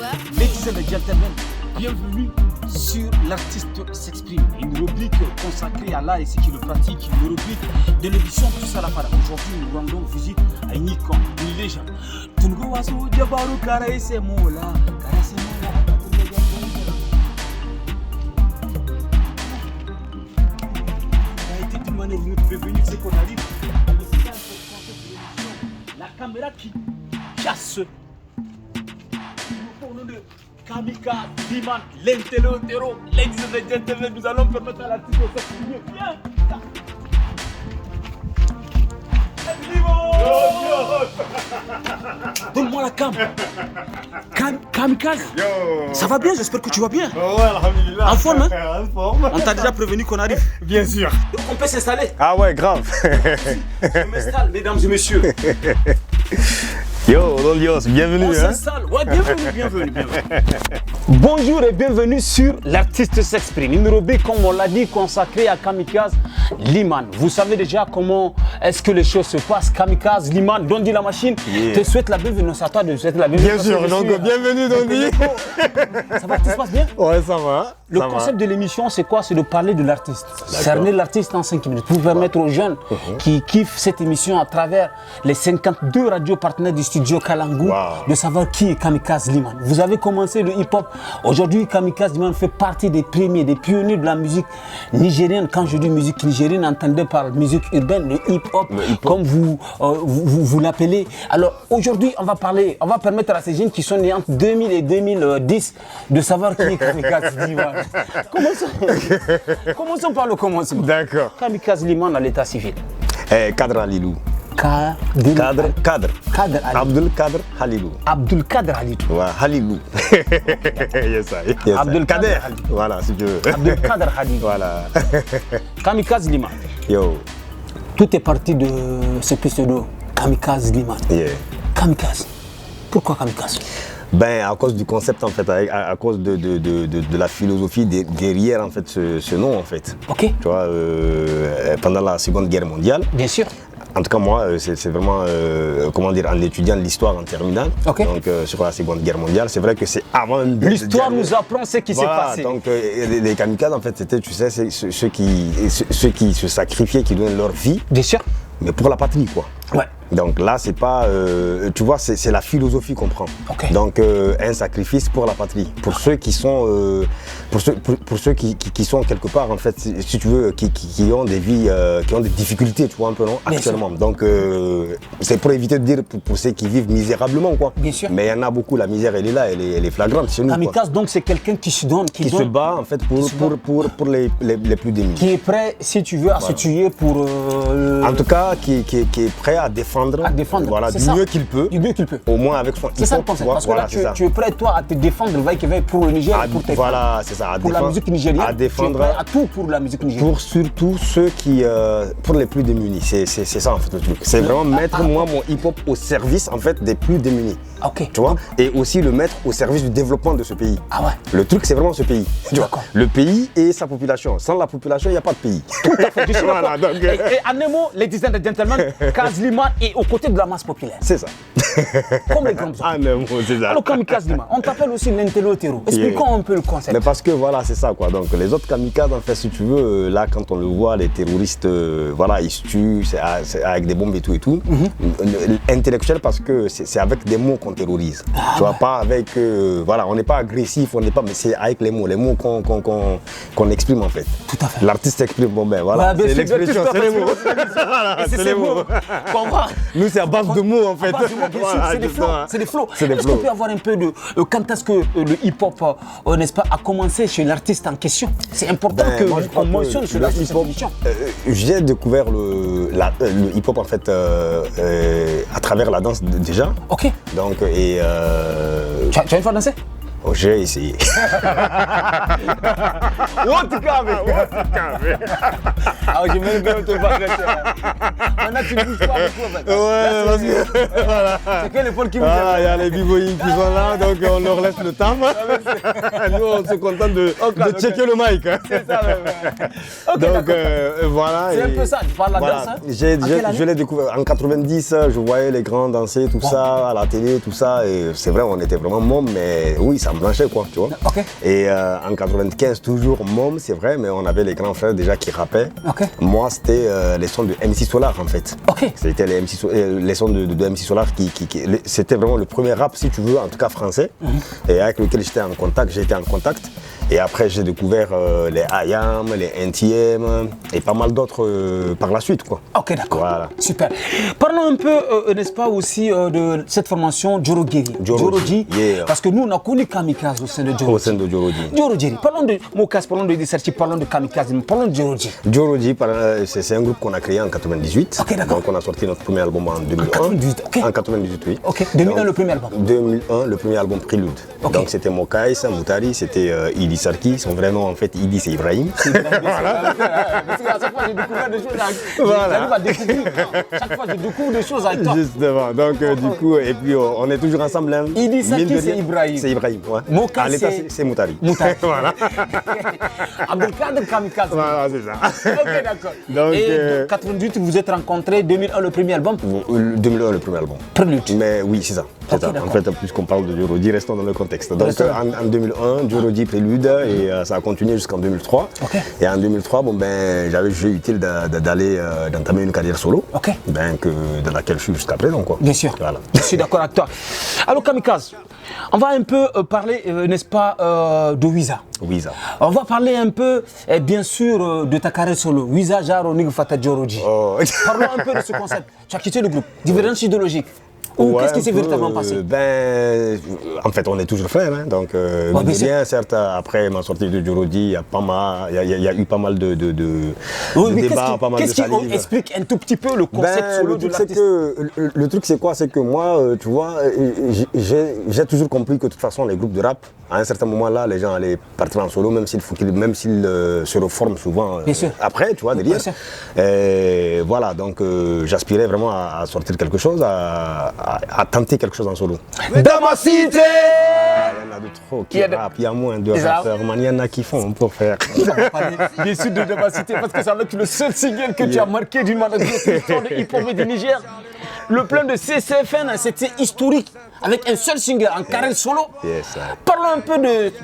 Ladies and gentlemen, bienvenue sur L'artiste s'exprime, une rubrique consacrée à l'art et ceux qui le pratiquent, une rubrique de l'émission Tous à la Parade. Aujourd'hui, nous rendons visite à une icône, une légende. Tungo Wasu Jabaru Karaïse Mola, Karaïse Mola. Il a été d'une manière ou d'une autre prévenu, c'est qu'on arrive dans le stade de l'émission. La caméra qui chasse. Pour nous de Kamika, Diman, l'intello-terro, ladies and gentlemen, nous allons permettre à l'artiste de s'exprimer. Viens! Donne-moi la cam. Kamikaze. Yo. Ça va bien, j'espère que tu vas bien. Oh ouais, alhamdulillah. En forme, hein? En forme. On t'a déjà prévenu qu'on arrive. Bien sûr. On peut s'installer. Ah ouais, grave. Je m'installe, mesdames et messieurs. Yo, Lolios, bienvenue. On s'installe. Ouais, bienvenue. Bonjour et bienvenue sur L'artiste s'exprime. Une rubrique, comme on l'a dit, consacrée à Kamikaze Liman. Vous savez déjà comment est-ce que les choses se passent. Kamikaze Liman, Dondi la machine, te souhaite la bienvenue. C'est à toi de souhaiter la bienvenue. Bien sûr, donc bienvenue Dondi. Ça va, tout se passe bien? Ouais, ça va. Le concept de l'émission, c'est quoi? C'est de parler de l'artiste. Cerner l'artiste en 5 minutes pour permettre aux jeunes qui kiffent cette émission à travers les 52 radios partenaires du studio Kalangu de savoir qui est Kamikaze Liman. Vous avez commencé le hip-hop. Aujourd'hui, Kamikaze Liman fait partie des premiers, des pionniers de la musique nigérienne. Quand je dis musique nigérienne, entendez par musique urbaine, le hip-hop, comme vous l'appelez. Alors aujourd'hui, on va permettre à ces jeunes qui sont nés entre 2000 et 2010 de savoir qui est Kamikaze Liman. Commençons par le commencement. D'accord. Kamikaze Liman à l'état civil. Kadr Halilou. Kadr Abdul Kadr Halilou. Abdul Kadr Halilou. Ouais, Halilou. Yes, Abdul Kader. Voilà, si tu veux. Abdul Kadr Halilou. Voilà. Kamikaze Liman. Yo. Tout est parti de ce pseudo Kamikaze Liman. Yeah. Kamikaze. Pourquoi Kamikaze? Ben, à cause du concept en fait, à cause de la philosophie derrière en fait ce nom en fait. Ok. Tu vois, pendant la Seconde Guerre mondiale. Bien sûr. En tout cas moi, c'est vraiment, comment dire, en étudiant l'histoire en terminale. Ok. Donc sur la Seconde Guerre mondiale, c'est vrai que c'est avant. L'histoire nous apprend ce qui s'est passé. Donc les kamikazes en fait, c'était, tu sais, c'est ceux qui se sacrifiaient, qui donnent leur vie. Bien sûr. Mais pour la patrie quoi. Ouais. Donc là, c'est pas, tu vois, c'est la philosophie qu'on prend. Okay. Donc un sacrifice pour la patrie, pour ceux qui sont, pour ceux qui sont quelque part en fait, si tu veux, qui ont des vies, qui ont des difficultés, tu vois un peu non, actuellement. Donc c'est pour éviter de dire pour ceux qui vivent misérablement quoi. Bien sûr. Mais il y en a beaucoup, la misère elle est là, elle est flagrante chez nous. Kamikaze donc c'est quelqu'un qui se donne, qui se bat en fait pour les plus démunis. Qui est prêt, si tu veux, à se tuer pour. En tout cas, qui est prêt à défendre. Voilà, du mieux qu'il peut. Du mieux qu'il peut. Au moins avec son hip-hop. C'est ça le concept. Parce que là, tu es prêt, toi, à te défendre, pour le Niger, pour tes voilà, c'est ça. Pour la musique nigérienne. À défendre. Tu es prêt à tout pour la musique nigérienne. Pour surtout ceux qui, pour les plus démunis. C'est ça en fait le truc. C'est vraiment mettre moi mon hip-hop au service en fait des plus démunis. Ok. Tu vois. Et aussi le mettre au service du développement de ce pays. Ah ouais. Le truc c'est vraiment ce pays. Tu vois. Le pays et sa population. Sans la population, il n'y a pas de pays. Tout à fait. Je suis voilà, donc... Et en un mot, ladies and gentlemen, Kamikaze Liman est aux côtés de la masse populaire. C'est ça. Comme les grands hommes. Ah non, c'est ça. Alors Kamikaze Liman, on t'appelle aussi l'intello-terro. Expliquons un peu le concept. Mais parce que voilà, c'est ça quoi. Donc les autres kamikazes en fait, si tu veux, là quand on le voit, les terroristes, voilà, ils se tuent, c'est avec des bombes et tout. Intellectuel parce que c'est avec des mots qu'on terrorise. Tu vois, pas avec, voilà, on n'est pas agressif, mais c'est avec les mots qu'on exprime en fait. Tout à fait. L'artiste exprime, bon ben voilà, c'est l'expression, c'est les mots. C'est ces mots qu'on voit. Nous c'est à base de mots en fait. C'est des flots. Est-ce qu'on peut avoir un peu de quand est-ce que le hip-hop, n'est-ce pas, a commencé chez l'artiste en question? C'est important qu'on mentionne cela sur cette émission. J'ai découvert le hip-hop en fait à travers la danse déjà. Ok. Donc tu as une fois dansé? Oh, j'ai essayé. Ah, je vais bien te battre. Maintenant, tu ne bouges pas beaucoup. En fait. Ouais, parce que voilà. C'est quel épaule qui vous Voilà, il y aime? a les b-boys qui sont là, donc on leur laisse le temps. Nous, on se contente de checker le mic. Hein. C'est ça, même. Ok, Donc d'accord. voilà. C'est un peu ça, tu parles de la danse. Hein? Je l'ai découvert en 90, je voyais les grands danser, tout ça, à la télé, tout ça. Et c'est vrai, on était vraiment mômes, mais oui, ça me blanchait, quoi, tu vois. Ok. Et en 95, toujours mômes, c'est vrai, mais on avait les grands frères déjà qui rappaient. Ok. Moi, c'était les sons de MC Solar, en fait. Ok. C'était les sons de MC Solar c'était vraiment le premier rap, si tu veux, en tout cas français, et avec lequel j'étais en contact, Et après, j'ai découvert les IAM, les NTM et pas mal d'autres par la suite, quoi. Ok, d'accord. Voilà. Super. Parlons un peu, n'est-ce pas, aussi de cette formation Joro Guerri. Joro G, yeah. Parce que nous, on a connu Kamikaze au sein de Joro G. Au sein de Joro G. Joro Guerri. Parlons de Mokas, parlons de Disserti, parlons de Kamikaze, parlons de Joro G. Joro G, c'est un groupe qu'on a créé en 98. Ok, d'accord. Donc on a sorti notre premier album en 2001. En 98, ok. En 98, oui. Ok, 2001 le premier album. 2001, le premier album Prélude. Ok. Donc c'était Mokai, Moutari, c'était Idi Sarki. Son vrai nom en fait, Idi, c'est Ibrahim. Voilà. Parce qu'à chaque fois, j'ai découvert des choses avec Voilà. Chaque fois, je découvre des choses avec toi. Justement, donc du coup, et puis on est toujours ensemble. Hein. Idi Sarki, Mine de c'est rien, Ibrahim. C'est Ibrahim, ouais. Mokai, En l'état, c'est- c'est Moutari. Moutari. Voilà. Abdelkader Kamikaze. Voilà, c'est ça. Ok, d'accord. Donc, Et 98, vous vous êtes rencontrés, 2001, le premier album. 2001, le premier album. Prélude. Mais oui, c'est ça. C'est Ok, ça. En d'accord. fait, puisqu'on parle de Joro G, restons dans le contexte. Donc Restons. en 2001, Joro G Prélude, et ça a continué jusqu'en 2003. Ok. Et en 2003, bon, j'avais jugé utile d'aller d'entamer une carrière solo, Ok. dans laquelle je suis jusqu'à présent. Quoi. Bien sûr. Voilà. Je suis d'accord avec toi. Alors, Kamikaze, on va un peu parler, n'est-ce pas, de Wiza. Oui, ça. On va parler un peu, bien sûr, de ta carrière solo. Wiza Jaro Nig Fata Joro G. Oh. Parlons un peu de ce concept. Tu as quitté le groupe. Différence idéologique. Ou Ouais, qu'est-ce qui un s'est peu, véritablement passé? En fait, on est toujours frères. Hein, donc, mine de bien sûr. rien, certes, après ma sortie de Joro G, il y a eu pas mal de Oui, mais débats, pas mal de qu'est-ce qui salive. explique un tout petit peu le concept solo le de truc, c'est l'artiste? que le truc, c'est quoi? C'est que moi, tu vois, j'ai toujours compris que de toute façon, les groupes de rap, à un certain moment là, les gens allaient partir en solo, même s'ils se reforment souvent Bien sûr. après, tu vois, derrière. Bien sûr. Et voilà, donc j'aspirais vraiment à sortir quelque chose, à tenter quelque chose en solo. Dans ma cité! Il y en a de trop qui Il y a de- rappent, il y a moins de Ils rappeurs, man, il y en a qui font pour faire. On va parler bien sûr de ma cité parce que ça va être le seul single que tu as marqué d'une manière ou d'une l'histoire de hip-hop du Niger. Le plan de CCFN, c'était historique, avec un seul single en carrière solo. Yes, sir. Parlons un peu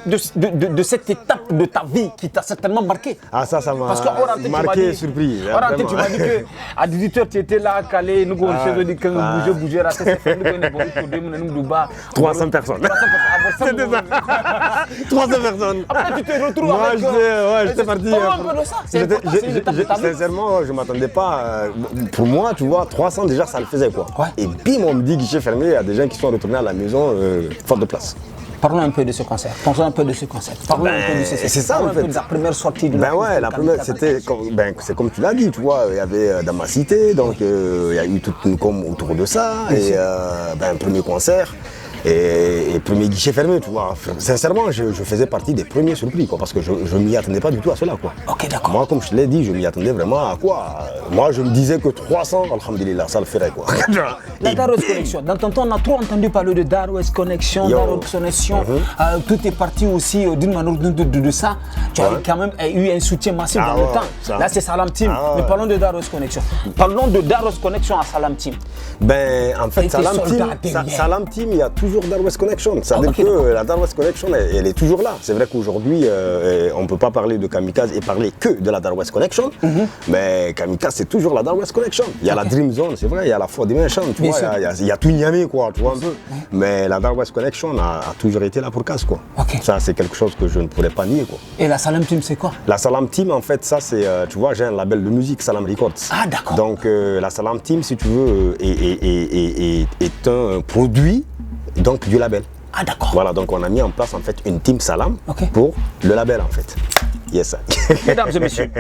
de cette étape de ta vie qui t'a certainement marqué. Ah, ça m'a Parce qu'en rentrée, tu m'as marqué, dit, surpris. en rentrée, tu vraiment. m'as dit qu'à 18h, tu étais là, calé, nous, on se dit que nous bouger, à CCFN, nous, 300 personnes. C'était ça. 300 personnes. Après, tu te retrouves Moi, avec... j'étais parti. Parlons un peu de ça. C'est important, c'est une étape de ta vie. Sincèrement, je ne m'attendais pas. Pour moi, tu vois, 300 déjà, ça le faisait quoi. Ouais. Et bim, on me dit guichet fermé, il y a des gens qui sont retournés à la maison faute de place. Parlons un peu de ce concert. Parlons un peu de ce concert. Parlons un peu de ce c'est ça, Parlons en un peu fait. de la première sortie de Ben l'artiste ouais, la première, c'était, c'est comme tu l'as dit, tu vois, il y avait dans ma cité, donc il y a eu toute une com autour de ça, et premier concert. Et premier guichet fermé, tu vois. Sincèrement, je faisais partie des premiers surpris, quoi, parce que je ne m'y attendais pas du tout à cela, quoi. Ok, d'accord. Moi, comme je te l'ai dit, je m'y attendais vraiment à quoi? Moi, je me disais que 300, alhamdulillah, ça le ferait, quoi. La Darwest Connection. Dans ton temps, on a trop entendu parler de Darwest Connection, Yo. Darwest Connection. Tout est parti aussi d'une manière ou de ça. Tu as quand même eu un soutien massif Ah dans le ouais, temps. ça. Là, c'est Salam Team. Ah ouais. Mais parlons de Darwest Connection. Parlons de Darwest Connection à Salam Team. Ben, en Et fait, tes Salam soldats Team, derrière. Salam Team, il y a toujours Darwest Connection. C'est-à-dire ok, que d'accord. la Darwest Connection, elle est toujours là. C'est vrai qu'aujourd'hui, on ne peut pas parler de Kamikaze et parler que de la Darwest Connection. Mais Kamikaze, c'est toujours la Darwest Connection. Il y a la Dream Zone, c'est vrai, il y a la Foi des Méchants, tu Bien vois. sûr. Il y a tout Niamey, quoi, tu vois un peu. Mais la Darwest Connection a toujours été là pour casse, quoi. Ok. Ça, c'est quelque chose que je ne pourrais pas nier, quoi. Et la Salam Team, c'est quoi? La Salam Team, en fait, ça, c'est, tu vois, j'ai un label de musique, Salam Records. Ah, d'accord. Donc, la Salam Team, si tu veux, est un produit donc, du label. Ah, d'accord. Voilà, donc on a mis en place, en fait, une team Salam Ok. pour le label, en fait. Yes, sir. Mesdames et messieurs,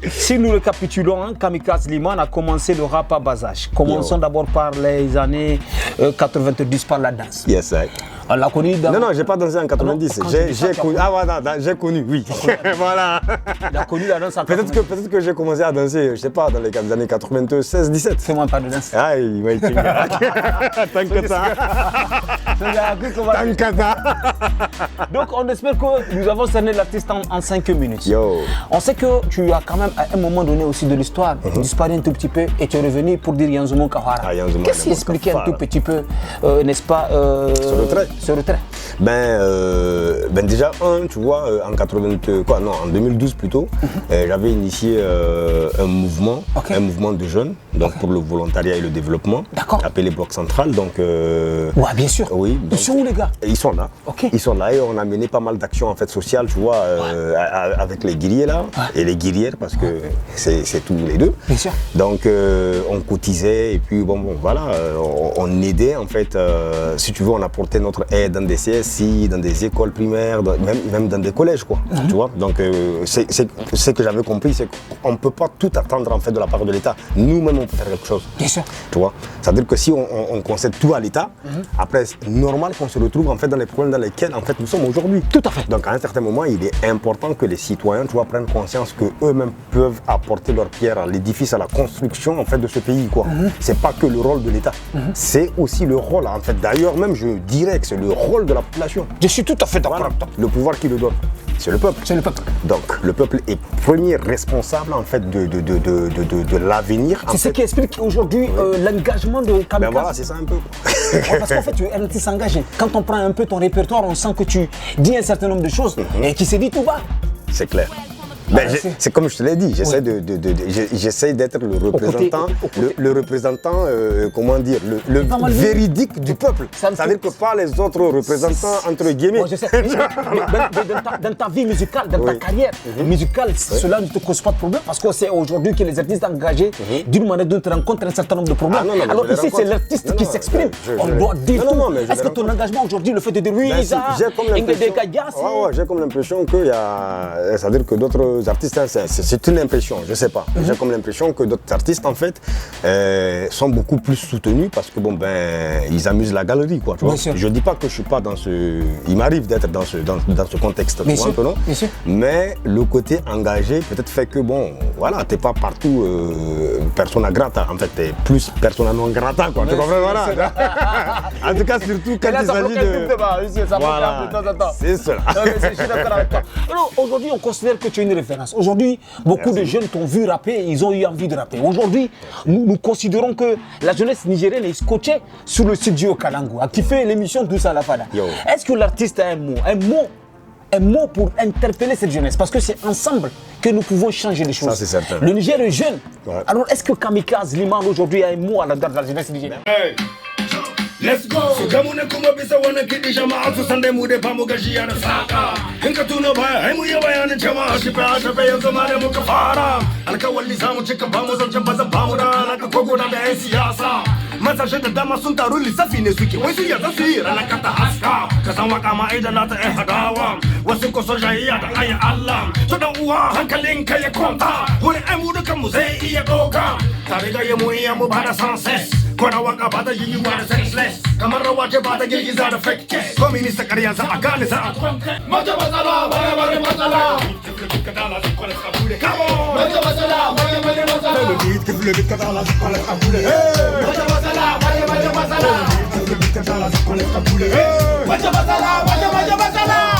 si nous récapitulons, hein, Kamikaze Liman a commencé le rap à bas âge. Commençons d'abord par les années 90 par la danse. Yes, sir. On l'a connu dans... Non, j'ai pas dansé en 90. J'ai connu. Ah, voilà, j'ai connu, oui. Voilà. Il a connu la danse en Peut-être que j'ai commencé à danser, je sais pas, dans les années 96, 17. Fais-moi pas de danse. Ah, il m'a été. Tant que ça. Tant que ça. Donc, on espère que nous avons cerné l'artiste en 5 minutes. Yo. On sait que tu as quand même, à un moment donné aussi de l'histoire, disparu un tout petit peu et tu es revenu pour dire Yanzumo Kahara. Ah, Yanzumo Qu'est-ce qui expliquait un tout petit peu, n'est-ce pas, ce retrait? Ben déjà, tu vois, en 2012 plutôt, j'avais initié un mouvement de jeunes, donc pour le volontariat et le développement, appelé Bloc Central. Donc, ouais, bien sûr. Oui, ils sont où les gars? Ils sont là. Ils sont là et on a mené pas mal d'actions en fait sociales, tu vois, avec les guerriers là et les guerrières parce que c'est tous les deux. Bien sûr. Donc on cotisait et puis bon voilà, on aidait en fait. Si tu veux, on apportait notre aide dans des CSI, dans des écoles primaires, même dans des collèges quoi. Tu vois. Donc ce que j'avais compris, c'est qu'on ne peut pas tout attendre en fait de la part de l'État. Nous-mêmes on peut faire quelque chose. Bien sûr. Tu vois. C'est-à-dire que si on concède tout à l'État, après c'est normal qu'on se retrouve en fait dans les problèmes dans lesquels en fait nous sommes aujourd'hui. Tout à fait. Donc à un certain moment, il est important que les citoyens, tu vois, prennent conscience qu'eux-mêmes peuvent apporter leur pierre à l'édifice, à la construction en fait de ce pays quoi. C'est pas que le rôle de l'État, c'est aussi le rôle en fait. D'ailleurs même je dirais que c'est le rôle de la population. Je suis tout à fait d'accord. Voilà. Le pouvoir qui le donne, c'est le peuple. C'est le peuple. Donc le peuple est premier responsable en fait de l'avenir. C'est ce qui explique aujourd'hui l'engagement de Kamikaze. Ben voilà, c'est ça un peu. Parce qu'en fait, tu es un artiste engagé. Quand on prend un peu ton répertoire, on sent que tu dis un certain nombre de choses et qui se dit tout bas. C'est clair. Ben, c'est comme je te l'ai dit, j'essaie d'être le représentant, comment dire, le véridique du peuple. C'est-à-dire que pas les autres représentants entre guillemets. Je sais. Dans ta vie musicale, dans ta carrière musicale, cela ne te cause pas de problème parce qu'on sait aujourd'hui que les artistes engagés, d'une manière ou d'une autre, rencontrent un certain nombre de problèmes. Alors ici, c'est l'artiste qui s'exprime. On doit dire tout. Est-ce que ton engagement aujourd'hui, le fait de dire oui, j'ai comme l'impression qu'il y a, c'est-à-dire que d'autres artistes, c'est une impression, je sais pas. J'ai comme l'impression que d'autres artistes en fait sont beaucoup plus soutenus parce que bon ben ils amusent la galerie quoi. Tu vois. Je dis pas que je suis pas dans ce, il m'arrive d'être dans ce contexte, tu vois, non. Mais le côté engagé peut-être fait que bon voilà t'es pas partout persona grata, en fait t'es plus persona non grata quoi. Tu comprends voilà. En tout cas surtout quand il s'agit de voilà, c'est cela. Je suis d'accord avec toi. Alors aujourd'hui on considère que tu es une référence. Aujourd'hui, beaucoup de jeunes t'ont vu rapper et ils ont eu envie de rapper. Aujourd'hui, nous considérons que la jeunesse nigérienne est scotchée sur le studio Kalangu, qui fait l'émission Doussa la Fada. Est-ce que l'artiste a un mot pour interpeller cette jeunesse? Parce que c'est ensemble que nous pouvons changer les choses. Ça, c'est certain. Le Niger est jeune. Alors, est-ce que Kamikaze Liman aujourd'hui a un mot à l'endroit de la jeunesse nigérienne? Let's go! Sukamune kuma bisa wana kidi jama'a su sande mu da famu gajiya da saka. In ka tuna baya, ai mu yi bayanin jama'a shi fa yanzu ma da muka fara. Alkawali za mu cika ba mu zancen ba zan ba mu da alaka ko guda da 'yan siyasa. Matashe da dama sun taru lissafi ne suke, wai su yarda su yi ranar kata haska. Ka san waka ma idan na ta 'yan hadawa. Wasu ko soyayya da ayin Allah. To dan uwa hankalin ka ya kwanta. Wani ai mu dukan mu zai iya doka. Tare da mu iya mu ba da success. Kwana waka ba da yi wa da senseless. Kamar rawa ce ba ta girgiza da fake case. Ko minista karyansa a gane za a kwanta. Mata matsala, bari matsala. Come on! Mata matsala, bari matsala. Mata matsala, bari matsala.